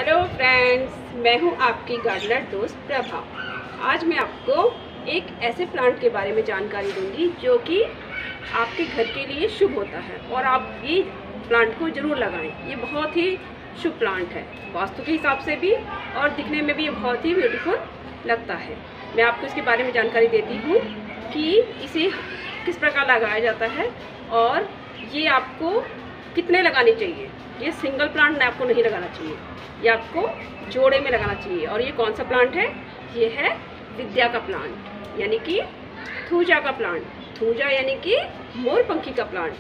Hello friends, मैं हूं आपकी गार्डनर दोस्त प्रभा। आज मैं आपको एक ऐसे प्लांट के बारे में जानकारी दूंगी जो कि आपके घर के लिए शुभ होता है और आप ये प्लांट को ज़रूर लगाएं। ये बहुत ही शुभ प्लांट है, वास्तु के हिसाब से भी और दिखने में भी ये बहुत ही ब्यूटीफुल लगता है। मैं आपको इसके बारे में जानकारी देती हूँ कि इसे किस प्रकार लगाया जाता है और ये आपको कितने लगाने चाहिए। ये सिंगल प्लांट आपको नहीं लगाना चाहिए, ये आपको जोड़े में लगाना चाहिए। और ये कौन सा प्लांट है? ये है विद्या का प्लांट, यानी कि थूजा का प्लांट। थूजा यानी कि मोरपंखी का प्लांट।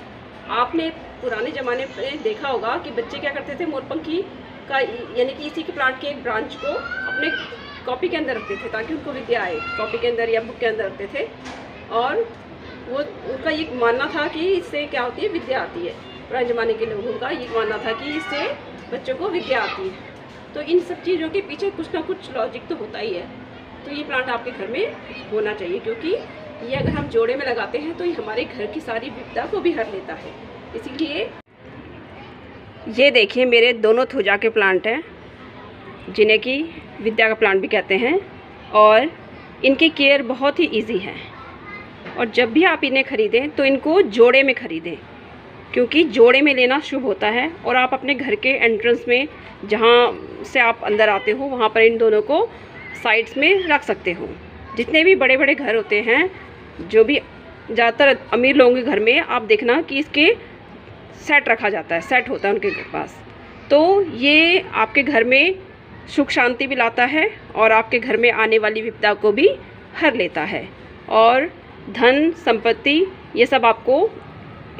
आपने पुराने ज़माने में देखा होगा कि बच्चे क्या करते थे, मोरपंखी का यानी कि इसी के प्लांट के एक ब्रांच को अपने कॉपी के अंदर रखते थे ताकि उनको विद्या आए। कॉपी के अंदर या बुक के अंदर रखते थे और वो उनका ये मानना था कि इससे क्या होती है, विद्या आती है। पुराने ज़माने के लोगों का ये मानना था कि इससे बच्चों को विद्या आती है। तो इन सब चीज़ों के पीछे कुछ ना कुछ लॉजिक तो होता ही है। तो ये प्लांट आपके घर में होना चाहिए, क्योंकि ये अगर हम जोड़े में लगाते हैं तो ये हमारे घर की सारी विपदा को भी हर लेता है। इसीलिए ये देखिए, मेरे दोनों थूजा के प्लांट हैं जिन्हें कि विद्या का प्लांट भी कहते हैं और इनकी केयर बहुत ही ईजी है। और जब भी आप इन्हें ख़रीदें तो इनको जोड़े में ख़रीदें, क्योंकि जोड़े में लेना शुभ होता है। और आप अपने घर के एंट्रेंस में जहाँ से आप अंदर आते हो वहाँ पर इन दोनों को साइड्स में रख सकते हो। जितने भी बड़े बड़े घर होते हैं, जो भी ज़्यादातर अमीर लोगों के घर में, आप देखना कि इसके सेट रखा जाता है, सेट होता है उनके पास। तो ये आपके घर में सुख शांति भी लाता है और आपके घर में आने वाली विपदा को भी हर लेता है। और धन संपत्ति ये सब आपको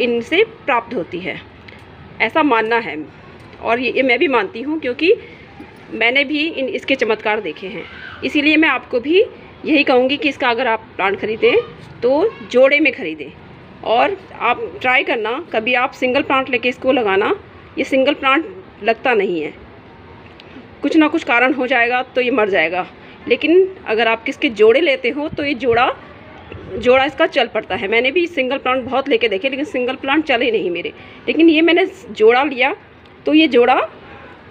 इनसे प्राप्त होती है, ऐसा मानना है। और ये मैं भी मानती हूँ, क्योंकि मैंने भी इसके चमत्कार देखे हैं। इसीलिए मैं आपको भी यही कहूँगी कि इसका अगर आप प्लांट ख़रीदें तो जोड़े में ख़रीदें। और आप ट्राई करना, कभी आप सिंगल प्लांट लेके इसको लगाना। ये सिंगल प्लांट लगता नहीं है, कुछ ना कुछ कारण हो जाएगा तो ये मर जाएगा। लेकिन अगर आप किसके जोड़े लेते हो तो ये जोड़ा इसका चल पड़ता है। मैंने भी सिंगल प्लांट बहुत लेके देखे, लेकिन सिंगल प्लांट चले नहीं मेरे। लेकिन ये मैंने जोड़ा लिया तो ये जोड़ा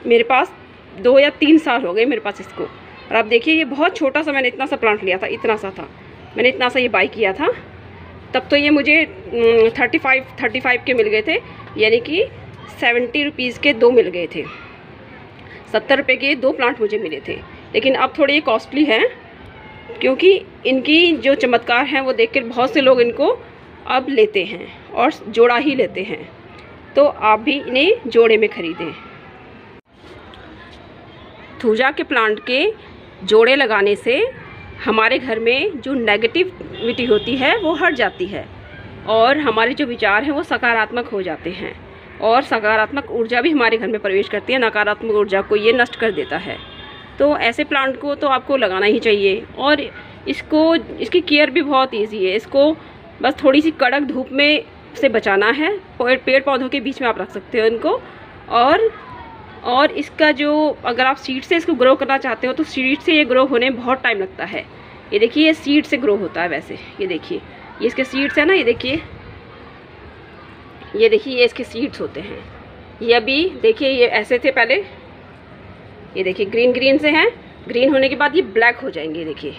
मेरे पास 2 या 3 साल हो गए मेरे पास इसको। और आप देखिए, ये बहुत छोटा सा, मैंने इतना सा प्लांट लिया था, इतना सा था, मैंने इतना सा ये बाई किया था। तब तो ये मुझे 35 के मिल गए थे, यानी कि 70 रुपीज़ के 2 मिल गए थे। 70 रुपये के 2 प्लांट मुझे मिले थे। लेकिन अब थोड़े ये कॉस्टली हैं, क्योंकि इनकी जो चमत्कार हैं वो देखकर बहुत से लोग इनको अब लेते हैं और जोड़ा ही लेते हैं। तो आप भी इन्हें जोड़े में ख़रीदें। थूजा के प्लांट के जोड़े लगाने से हमारे घर में जो नेगेटिविटी होती है वो हट जाती है और हमारे जो विचार हैं वो सकारात्मक हो जाते हैं। और सकारात्मक ऊर्जा भी हमारे घर में प्रवेश करती है, नकारात्मक ऊर्जा को ये नष्ट कर देता है। तो ऐसे प्लांट को तो आपको लगाना ही चाहिए। और इसकी केयर भी बहुत इजी है। इसको बस थोड़ी सी कड़क धूप में से बचाना है। पेड़ पौधों के बीच में आप रख सकते हो इनको। और इसका जो, अगर आप सीड से इसको ग्रो करना चाहते हो तो सीड से ये ग्रो होने में बहुत टाइम लगता है। ये देखिए, ये सीड से ग्रो होता है वैसे। ये देखिए, ये इसके सीड्स हैं ना, ये देखिए, ये इसके सीड्स होते हैं। ये अभी देखिए, ये ऐसे थे पहले, ये देखिए ग्रीन से हैं। ग्रीन होने के बाद ये ब्लैक हो जाएंगे। देखिए,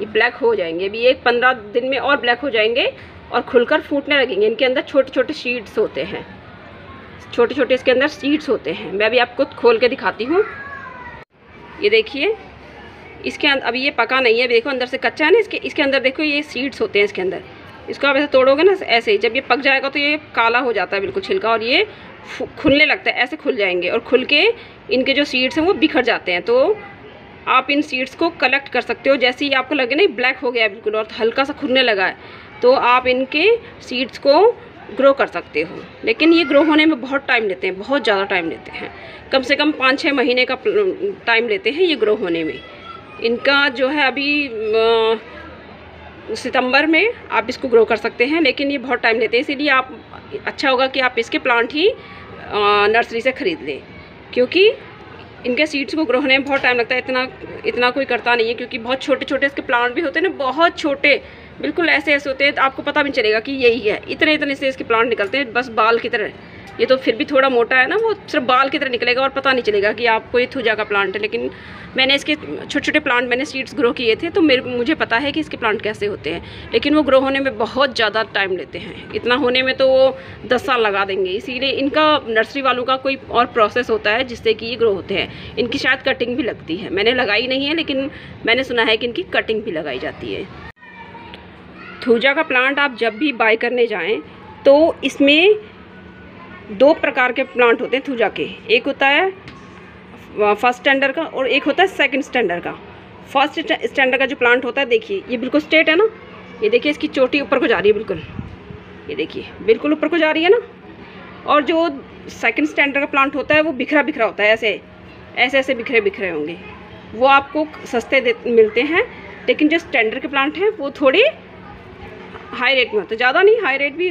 ये ब्लैक हो जाएंगे। अभी एक 15 दिन में और ब्लैक हो जाएंगे और खुलकर फूटने लगेंगे। इनके अंदर छोटे छोटे सीड्स होते हैं, छोटे छोटे इसके अंदर सीड्स होते हैं। मैं अभी आपको खोल के दिखाती हूँ। ये देखिए, इसके अंदर अभी ये पका नहीं है, देखो अंदर से कच्चा है ना। इसके अंदर देखो, ये सीड्स होते हैं इसके अंदर। इसको आप ऐसे तोड़ोगे ना, ऐसे ही जब ये पक जाएगा तो ये काला हो जाता है बिल्कुल छिलका, और ये खुलने लगता है, ऐसे खुल जाएंगे। और खुल के इनके जो सीड्स हैं वो बिखर जाते हैं। तो आप इन सीड्स को कलेक्ट कर सकते हो। जैसे ही आपको लगे ना ब्लैक हो गया बिल्कुल और हल्का सा खुलने लगा है, तो आप इनके सीड्स को ग्रो कर सकते हो। लेकिन ये ग्रो होने में बहुत टाइम लेते हैं, बहुत ज़्यादा टाइम लेते हैं। कम से कम 5-6 महीने का टाइम लेते हैं ये ग्रो होने में। इनका जो है अभी सितंबर में आप इसको ग्रो कर सकते हैं, लेकिन ये बहुत टाइम लेते हैं। इसीलिए आप, अच्छा होगा कि आप इसके प्लांट ही नर्सरी से ख़रीद लें, क्योंकि इनके सीड्स को ग्रो होने में बहुत टाइम लगता है। इतना कोई करता नहीं है, क्योंकि बहुत छोटे छोटे इसके प्लांट भी होते हैं ना, बहुत छोटे, बिल्कुल ऐसे होते हैं, आपको पता भी नहीं चलेगा कि यही है। इतने से इसके प्लांट निकलते हैं, बस बाल की तरह। ये तो फिर भी थोड़ा मोटा है ना, वो सिर्फ बाल की तरह निकलेगा और पता नहीं चलेगा कि आपको ये थूजा का प्लांट है। लेकिन मैंने इसके छोटे छोटे प्लांट मैंने सीड्स ग्रो किए थे, तो मुझे पता है कि इसके प्लांट कैसे होते हैं। लेकिन वो ग्रो होने में बहुत ज़्यादा टाइम लेते हैं, इतना होने में तो वो 10 साल लगा देंगे। इसीलिए इनका नर्सरी वालों का कोई और प्रोसेस होता है जिससे कि ये ग्रो होते हैं। इनकी शायद कटिंग भी लगती है, मैंने लगाई नहीं है, लेकिन मैंने सुना है कि इनकी कटिंग भी लगाई जाती है। थूजा का प्लांट आप जब भी बाय करने जाएं तो इसमें 2 प्रकार के प्लांट होते हैं थूजा के। एक होता है फर्स्ट स्टैंडर्ड का और एक होता है सेकंड स्टैंडर्ड का। फर्स्ट स्टैंडर्ड का जो प्लांट होता है, देखिए ये बिल्कुल स्ट्रेट है ना, ये देखिए इसकी चोटी ऊपर को जा रही है बिल्कुल, ये देखिए बिल्कुल ऊपर को जा रही है ना। और जो सेकंड स्टैंडर्ड का प्लांट होता है वो बिखरा बिखरा होता है, ऐसे ऐसे ऐसे बिखरे बिखरे होंगे। वो आपको सस्ते मिलते हैं। लेकिन जो स्टैंडर्ड के प्लांट हैं वो थोड़े हाई रेट में होता है, ज़्यादा नहीं, हाई रेट भी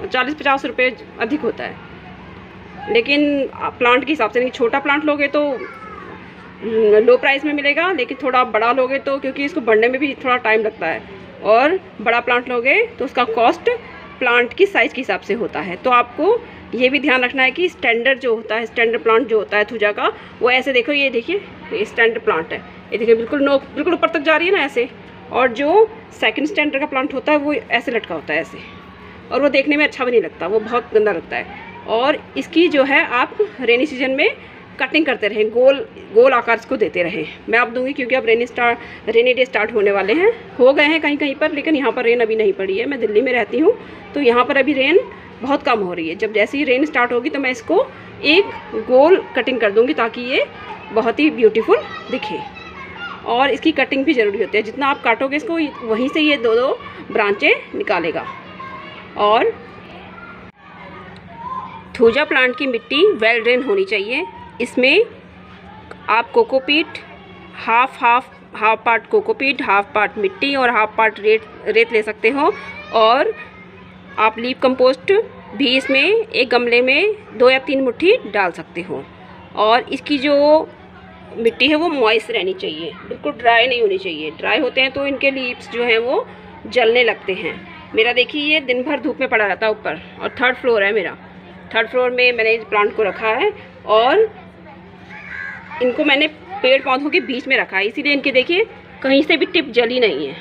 40-50 रुपये अधिक होता है। लेकिन प्लांट के हिसाब से नहीं, छोटा प्लांट लोगे तो लो प्राइस में मिलेगा, लेकिन थोड़ा बड़ा लोगे तो, क्योंकि इसको बढ़ने में भी थोड़ा टाइम लगता है, और बड़ा प्लांट लोगे तो उसका कॉस्ट प्लांट की साइज़ के हिसाब से होता है। तो आपको ये भी ध्यान रखना है कि स्टैंडर्ड जो होता है, स्टैंडर्ड प्लांट जो होता है थूजा का, वो ऐसे देखो, ये देखिए ये स्टैंडर्ड प्लांट है, ये देखिए बिल्कुल नोक बिल्कुल ऊपर तक जा रही है ना ऐसे। और जो सेकंड स्टैंडर्ड का प्लांट होता है वो ऐसे लटका होता है ऐसे, और वो देखने में अच्छा भी नहीं लगता, वो बहुत गंदा लगता है। और इसकी जो है आप रेनी सीजन में कटिंग करते रहें, गोल गोल आकार को देते रहें। मैं आप दूंगी क्योंकि अब रेनी डे स्टार्ट होने वाले हैं, हो गए हैं कहीं कहीं पर, लेकिन यहाँ पर रेन अभी नहीं पड़ी है। मैं दिल्ली में रहती हूँ तो यहाँ पर अभी रेन बहुत कम हो रही है। जब जैसे ही रेन स्टार्ट होगी तो मैं इसको एक गोल कटिंग कर दूँगी ताकि ये बहुत ही ब्यूटीफुल दिखे। और इसकी कटिंग भी ज़रूरी होती है, जितना आप काटोगे इसको वहीं से ये 2-2 ब्रांचें निकालेगा। और थूजा प्लांट की मिट्टी वेल ड्रेन होनी चाहिए। इसमें आप cocopeat half part cocopeat, half part मिट्टी और हाफ पार्ट रेत ले सकते हो। और आप लीफ कंपोस्ट भी इसमें एक गमले में 2 या 3 मुट्ठी डाल सकते हो। और इसकी जो मिट्टी है वो मॉइस्ट रहनी चाहिए, बिल्कुल ड्राई नहीं होनी चाहिए। ड्राई होते हैं तो इनके लीव्स जो हैं वो जलने लगते हैं। मेरा देखिए ये दिन भर धूप में पड़ा रहता है ऊपर, और 3rd फ्लोर है मेरा। 3rd फ्लोर में मैंने इस प्लांट को रखा है और इनको मैंने पेड़ पौधों के बीच में रखा है, इसीलिए इनके देखिए कहीं से भी टिप जली नहीं है।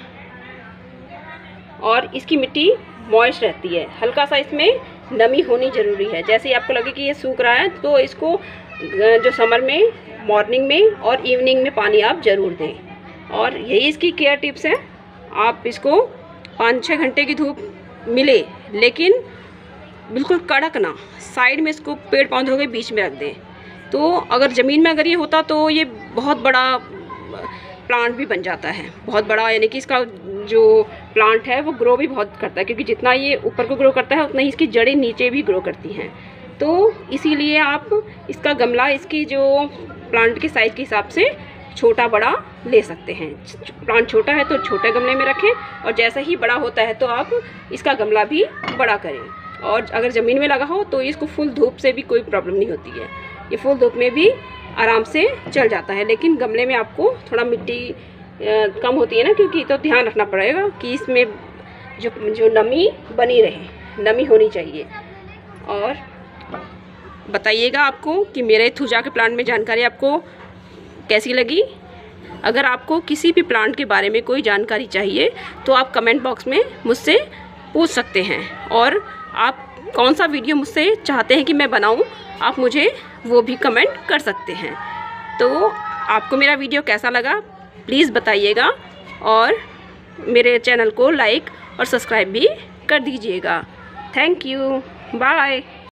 और इसकी मिट्टी मॉइस्ट रहती है, हल्का सा इसमें नमी होनी ज़रूरी है। जैसे ही आपको लगे कि ये सूख रहा है तो इसको जो समर में मॉर्निंग में और इवनिंग में पानी आप ज़रूर दें। और यही इसकी केयर टिप्स हैं। आप इसको 5-6 घंटे की धूप मिले, लेकिन बिल्कुल कड़क ना, साइड में इसको पेड़ पौधों के बीच में रख दें। तो अगर ज़मीन में अगर ये होता तो ये बहुत बड़ा प्लांट भी बन जाता है, बहुत बड़ा, यानी कि इसका जो प्लांट है वो ग्रो भी बहुत करता है, क्योंकि जितना ये ऊपर को ग्रो करता है उतना ही इसकी जड़ें नीचे भी ग्रो करती हैं। तो इसीलिए आप इसका गमला इसकी जो प्लांट के साइज़ के हिसाब से छोटा बड़ा ले सकते हैं। प्लांट छोटा है तो छोटे गमले में रखें, और जैसा ही बड़ा होता है तो आप इसका गमला भी बड़ा करें। और अगर ज़मीन में लगा हो तो इसको फुल धूप से भी कोई प्रॉब्लम नहीं होती है, ये फुल धूप में भी आराम से चल जाता है। लेकिन गमले में आपको थोड़ा मिट्टी कम होती है ना, क्योंकि तो ध्यान रखना पड़ेगा कि इसमें जो नमी बनी रहे, नमी होनी चाहिए। और बताइएगा आपको कि मेरे थूजा के प्लांट में जानकारी आपको कैसी लगी। अगर आपको किसी भी प्लांट के बारे में कोई जानकारी चाहिए तो आप कमेंट बॉक्स में मुझसे पूछ सकते हैं, और आप कौन सा वीडियो मुझसे चाहते हैं कि मैं बनाऊं, आप मुझे वो भी कमेंट कर सकते हैं। तो आपको मेरा वीडियो कैसा लगा प्लीज़ बताइएगा, और मेरे चैनल को लाइक और सब्सक्राइब भी कर दीजिएगा। Thank you, bye.